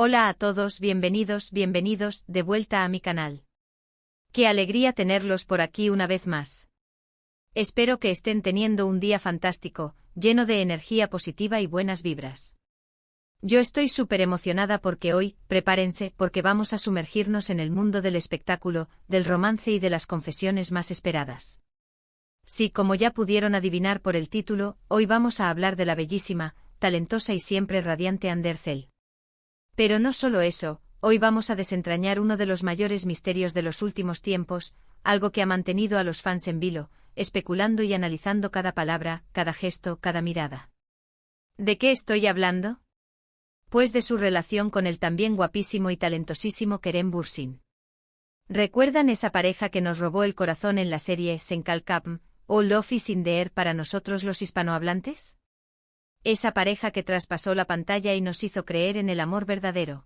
Hola a todos, bienvenidos de vuelta a mi canal. Qué alegría tenerlos por aquí una vez más. Espero que estén teniendo un día fantástico, lleno de energía positiva y buenas vibras. Yo estoy súper emocionada porque hoy, prepárense, porque vamos a sumergirnos en el mundo del espectáculo, del romance y de las confesiones más esperadas. Sí, como ya pudieron adivinar por el título, hoy vamos a hablar de la bellísima, talentosa y siempre radiante Ander Zell. Pero no solo eso, hoy vamos a desentrañar uno de los mayores misterios de los últimos tiempos, algo que ha mantenido a los fans en vilo, especulando y analizando cada palabra, cada gesto, cada mirada. ¿De qué estoy hablando? Pues de su relación con el también guapísimo y talentosísimo Kerem Bürsin. ¿Recuerdan esa pareja que nos robó el corazón en la serie Senkalkapm, o Love is in the Air para nosotros los hispanohablantes? Esa pareja que traspasó la pantalla y nos hizo creer en el amor verdadero.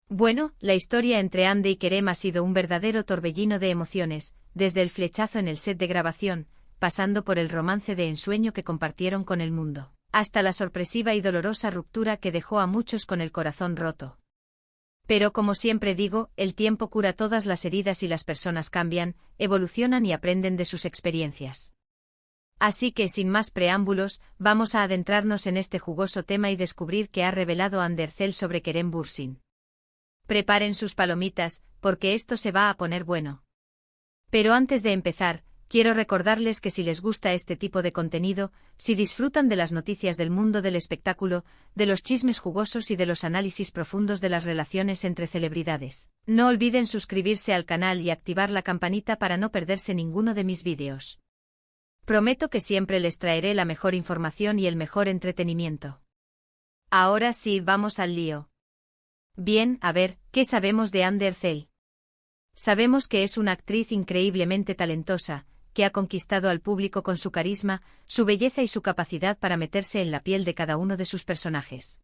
Bueno, la historia entre Ande y Kerem ha sido un verdadero torbellino de emociones, desde el flechazo en el set de grabación, pasando por el romance de ensueño que compartieron con el mundo, hasta la sorpresiva y dolorosa ruptura que dejó a muchos con el corazón roto. Pero como siempre digo, el tiempo cura todas las heridas y las personas cambian, evolucionan y aprenden de sus experiencias. Así que sin más preámbulos, vamos a adentrarnos en este jugoso tema y descubrir qué ha revelado Ander Zell sobre Kerem Bürsin. Preparen sus palomitas, porque esto se va a poner bueno. Pero antes de empezar, quiero recordarles que si les gusta este tipo de contenido, si disfrutan de las noticias del mundo del espectáculo, de los chismes jugosos y de los análisis profundos de las relaciones entre celebridades, no olviden suscribirse al canal y activar la campanita para no perderse ninguno de mis vídeos. Prometo que siempre les traeré la mejor información y el mejor entretenimiento. Ahora sí, vamos al lío. Bien, a ver, ¿qué sabemos de Ander Zell? Sabemos que es una actriz increíblemente talentosa, que ha conquistado al público con su carisma, su belleza y su capacidad para meterse en la piel de cada uno de sus personajes.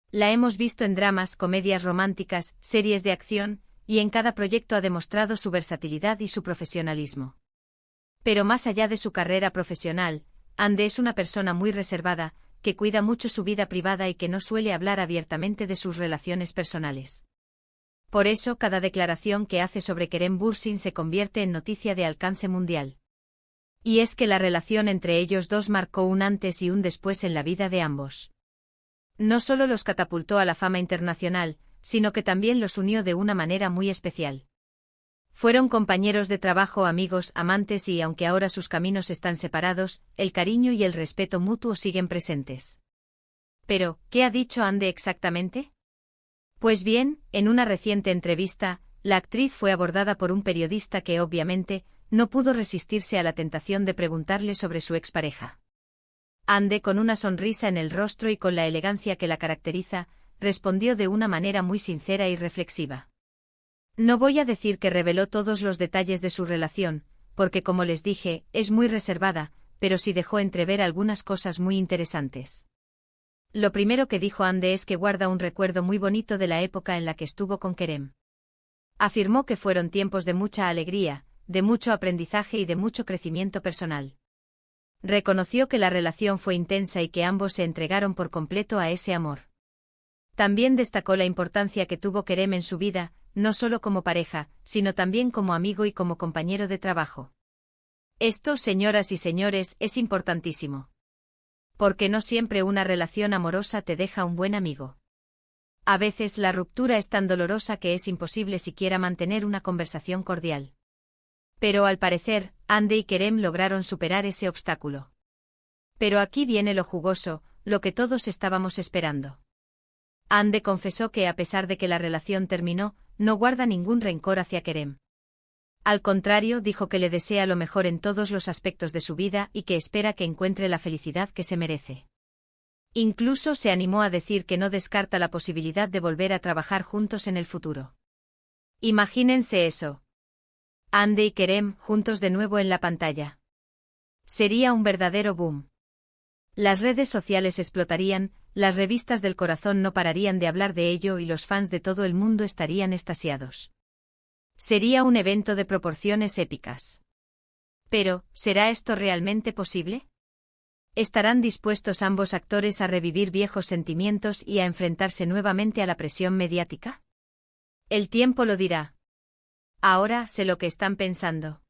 La hemos visto en dramas, comedias románticas, series de acción, y en cada proyecto ha demostrado su versatilidad y su profesionalismo. Pero más allá de su carrera profesional, Ande es una persona muy reservada, que cuida mucho su vida privada y que no suele hablar abiertamente de sus relaciones personales. Por eso cada declaración que hace sobre Kerem Bürsin se convierte en noticia de alcance mundial. Y es que la relación entre ellos dos marcó un antes y un después en la vida de ambos. No solo los catapultó a la fama internacional, sino que también los unió de una manera muy especial. Fueron compañeros de trabajo, amigos, amantes y aunque ahora sus caminos están separados, el cariño y el respeto mutuo siguen presentes. Pero, ¿qué ha dicho Ande exactamente? Pues bien, en una reciente entrevista, la actriz fue abordada por un periodista que obviamente, no pudo resistirse a la tentación de preguntarle sobre su expareja. Ande, con una sonrisa en el rostro y con la elegancia que la caracteriza, respondió de una manera muy sincera y reflexiva. No voy a decir que reveló todos los detalles de su relación, porque como les dije, es muy reservada, pero sí dejó entrever algunas cosas muy interesantes. Lo primero que dijo Ande es que guarda un recuerdo muy bonito de la época en la que estuvo con Kerem. Afirmó que fueron tiempos de mucha alegría, de mucho aprendizaje y de mucho crecimiento personal. Reconoció que la relación fue intensa y que ambos se entregaron por completo a ese amor. También destacó la importancia que tuvo Kerem en su vida, no solo como pareja, sino también como amigo y como compañero de trabajo. Esto, señoras y señores, es importantísimo. Porque no siempre una relación amorosa te deja un buen amigo. A veces la ruptura es tan dolorosa que es imposible siquiera mantener una conversación cordial. Pero al parecer, Ande y Kerem lograron superar ese obstáculo. Pero aquí viene lo jugoso, lo que todos estábamos esperando. Ande confesó que a pesar de que la relación terminó, no guarda ningún rencor hacia Kerem. Al contrario, dijo que le desea lo mejor en todos los aspectos de su vida y que espera que encuentre la felicidad que se merece. Incluso se animó a decir que no descarta la posibilidad de volver a trabajar juntos en el futuro. Imagínense eso. Ande y Kerem juntos de nuevo en la pantalla. Sería un verdadero boom. Las redes sociales explotarían, las revistas del corazón no pararían de hablar de ello y los fans de todo el mundo estarían extasiados. Sería un evento de proporciones épicas. Pero, ¿será esto realmente posible? ¿Estarán dispuestos ambos actores a revivir viejos sentimientos y a enfrentarse nuevamente a la presión mediática? El tiempo lo dirá. Ahora sé lo que están pensando.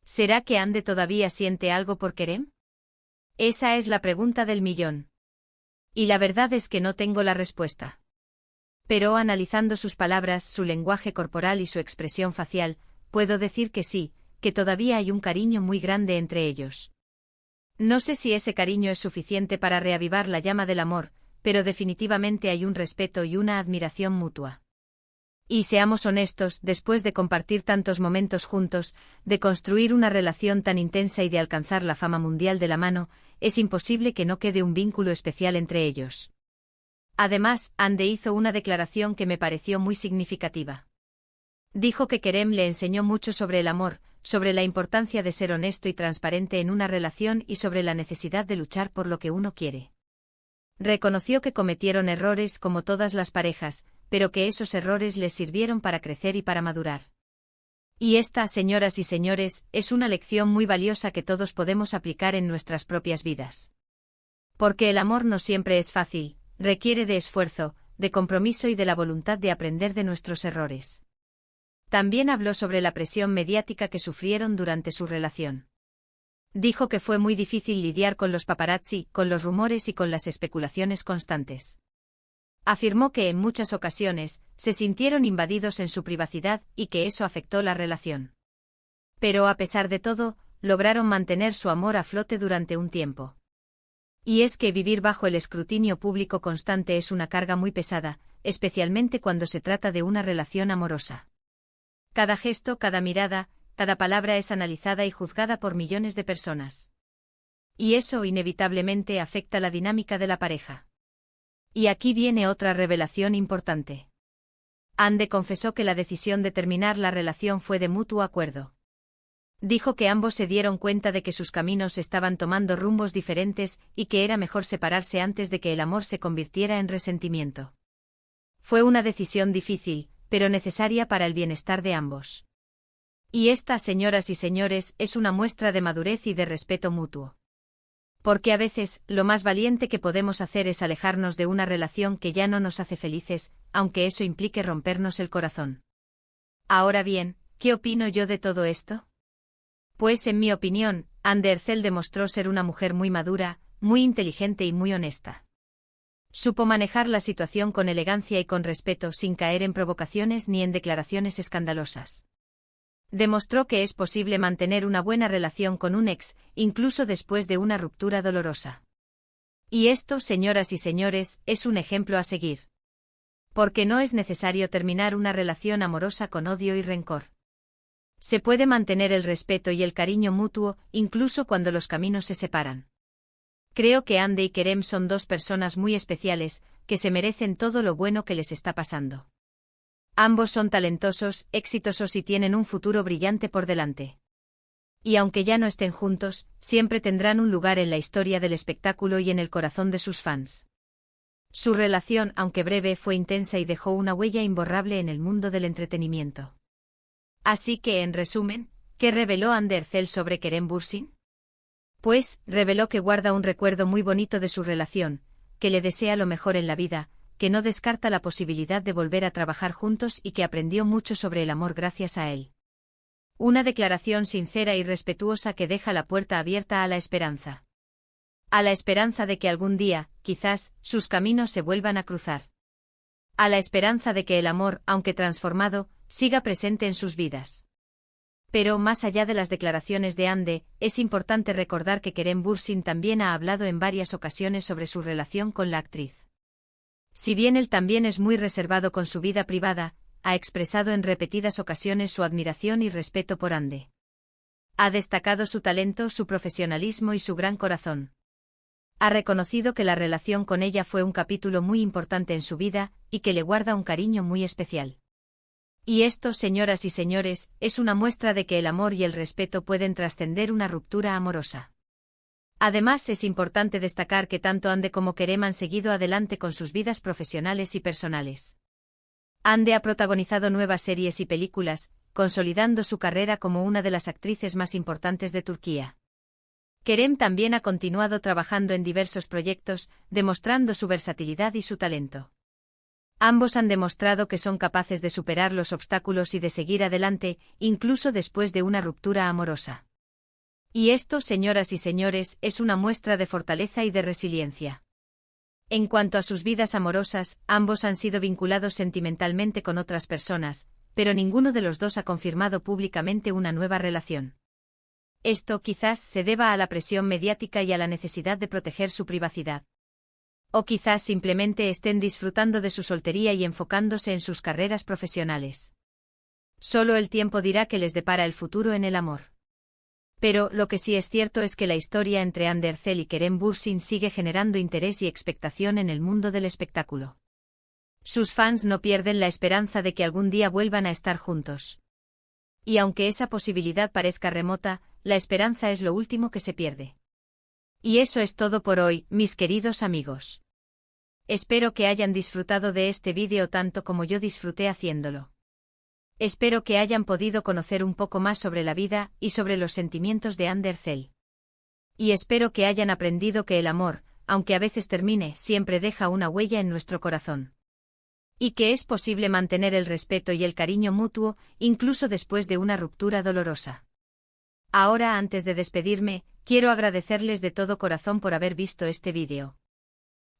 ¿Será que Ande todavía siente algo por Kerem? Esa es la pregunta del millón. Y la verdad es que no tengo la respuesta. Pero analizando sus palabras, su lenguaje corporal y su expresión facial, puedo decir que sí, que todavía hay un cariño muy grande entre ellos. No sé si ese cariño es suficiente para reavivar la llama del amor, pero definitivamente hay un respeto y una admiración mutua. Y seamos honestos, después de compartir tantos momentos juntos, de construir una relación tan intensa y de alcanzar la fama mundial de la mano, es imposible que no quede un vínculo especial entre ellos. Además, Ande hizo una declaración que me pareció muy significativa. Dijo que Kerem le enseñó mucho sobre el amor, sobre la importancia de ser honesto y transparente en una relación y sobre la necesidad de luchar por lo que uno quiere. Reconoció que cometieron errores como todas las parejas, pero que esos errores les sirvieron para crecer y para madurar. Y esta, señoras y señores, es una lección muy valiosa que todos podemos aplicar en nuestras propias vidas. Porque el amor no siempre es fácil, requiere de esfuerzo, de compromiso y de la voluntad de aprender de nuestros errores. También habló sobre la presión mediática que sufrieron durante su relación. Dijo que fue muy difícil lidiar con los paparazzi, con los rumores y con las especulaciones constantes. Afirmó que en muchas ocasiones se sintieron invadidos en su privacidad y que eso afectó la relación. Pero a pesar de todo, lograron mantener su amor a flote durante un tiempo. Y es que vivir bajo el escrutinio público constante es una carga muy pesada, especialmente cuando se trata de una relación amorosa. Cada gesto, cada mirada, cada palabra es analizada y juzgada por millones de personas. Y eso inevitablemente afecta la dinámica de la pareja. Y aquí viene otra revelación importante. Ande confesó que la decisión de terminar la relación fue de mutuo acuerdo. Dijo que ambos se dieron cuenta de que sus caminos estaban tomando rumbos diferentes y que era mejor separarse antes de que el amor se convirtiera en resentimiento. Fue una decisión difícil, pero necesaria para el bienestar de ambos. Y esta, señoras y señores, es una muestra de madurez y de respeto mutuo. Porque a veces, lo más valiente que podemos hacer es alejarnos de una relación que ya no nos hace felices, aunque eso implique rompernos el corazón. Ahora bien, ¿qué opino yo de todo esto? Pues en mi opinión, Ande Ercel demostró ser una mujer muy madura, muy inteligente y muy honesta. Supo manejar la situación con elegancia y con respeto sin caer en provocaciones ni en declaraciones escandalosas. Demostró que es posible mantener una buena relación con un ex, incluso después de una ruptura dolorosa. Y esto, señoras y señores, es un ejemplo a seguir. Porque no es necesario terminar una relación amorosa con odio y rencor. Se puede mantener el respeto y el cariño mutuo, incluso cuando los caminos se separan. Creo que Ande y Kerem son dos personas muy especiales, que se merecen todo lo bueno que les está pasando. Ambos son talentosos, exitosos y tienen un futuro brillante por delante. Y aunque ya no estén juntos, siempre tendrán un lugar en la historia del espectáculo y en el corazón de sus fans. Su relación, aunque breve, fue intensa y dejó una huella imborrable en el mundo del entretenimiento. Así que, en resumen, ¿qué reveló Ande Ercel sobre Kerem Bürsin? Pues, reveló que guarda un recuerdo muy bonito de su relación, que le desea lo mejor en la vida, que no descarta la posibilidad de volver a trabajar juntos y que aprendió mucho sobre el amor gracias a él. Una declaración sincera y respetuosa que deja la puerta abierta a la esperanza. A la esperanza de que algún día, quizás, sus caminos se vuelvan a cruzar. A la esperanza de que el amor, aunque transformado, siga presente en sus vidas. Pero más allá de las declaraciones de Ande, es importante recordar que Kerem Bürsin también ha hablado en varias ocasiones sobre su relación con la actriz. Si bien él también es muy reservado con su vida privada, ha expresado en repetidas ocasiones su admiración y respeto por Ande. Ha destacado su talento, su profesionalismo y su gran corazón. Ha reconocido que la relación con ella fue un capítulo muy importante en su vida y que le guarda un cariño muy especial. Y esto, señoras y señores, es una muestra de que el amor y el respeto pueden trascender una ruptura amorosa. Además, es importante destacar que tanto Ande como Kerem han seguido adelante con sus vidas profesionales y personales. Ande ha protagonizado nuevas series y películas, consolidando su carrera como una de las actrices más importantes de Turquía. Kerem también ha continuado trabajando en diversos proyectos, demostrando su versatilidad y su talento. Ambos han demostrado que son capaces de superar los obstáculos y de seguir adelante, incluso después de una ruptura amorosa. Y esto, señoras y señores, es una muestra de fortaleza y de resiliencia. En cuanto a sus vidas amorosas, ambos han sido vinculados sentimentalmente con otras personas, pero ninguno de los dos ha confirmado públicamente una nueva relación. Esto quizás se deba a la presión mediática y a la necesidad de proteger su privacidad. O quizás simplemente estén disfrutando de su soltería y enfocándose en sus carreras profesionales. Solo el tiempo dirá qué les depara el futuro en el amor. Pero lo que sí es cierto es que la historia entre Hande Erçel y Kerem Bürsin sigue generando interés y expectación en el mundo del espectáculo. Sus fans no pierden la esperanza de que algún día vuelvan a estar juntos. Y aunque esa posibilidad parezca remota, la esperanza es lo último que se pierde. Y eso es todo por hoy, mis queridos amigos. Espero que hayan disfrutado de este vídeo tanto como yo disfruté haciéndolo. Espero que hayan podido conocer un poco más sobre la vida y sobre los sentimientos de Hande Erçel. Y espero que hayan aprendido que el amor, aunque a veces termine, siempre deja una huella en nuestro corazón. Y que es posible mantener el respeto y el cariño mutuo, incluso después de una ruptura dolorosa. Ahora, antes de despedirme, quiero agradecerles de todo corazón por haber visto este vídeo.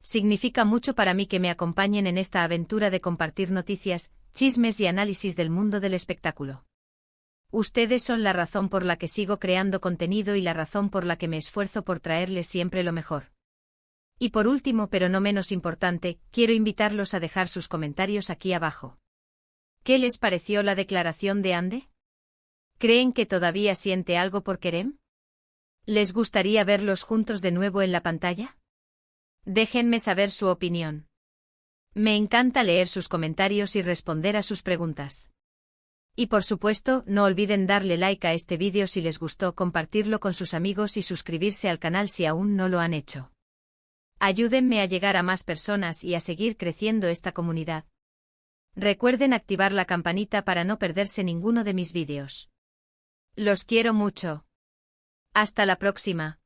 Significa mucho para mí que me acompañen en esta aventura de compartir noticias, chismes y análisis del mundo del espectáculo. Ustedes son la razón por la que sigo creando contenido y la razón por la que me esfuerzo por traerles siempre lo mejor. Y por último, pero no menos importante, quiero invitarlos a dejar sus comentarios aquí abajo. ¿Qué les pareció la declaración de Hande? ¿Creen que todavía siente algo por Kerem? ¿Les gustaría verlos juntos de nuevo en la pantalla? Déjenme saber su opinión. Me encanta leer sus comentarios y responder a sus preguntas. Y por supuesto, no olviden darle like a este vídeo si les gustó, compartirlo con sus amigos y suscribirse al canal si aún no lo han hecho. Ayúdenme a llegar a más personas y a seguir creciendo esta comunidad. Recuerden activar la campanita para no perderse ninguno de mis vídeos. Los quiero mucho. Hasta la próxima.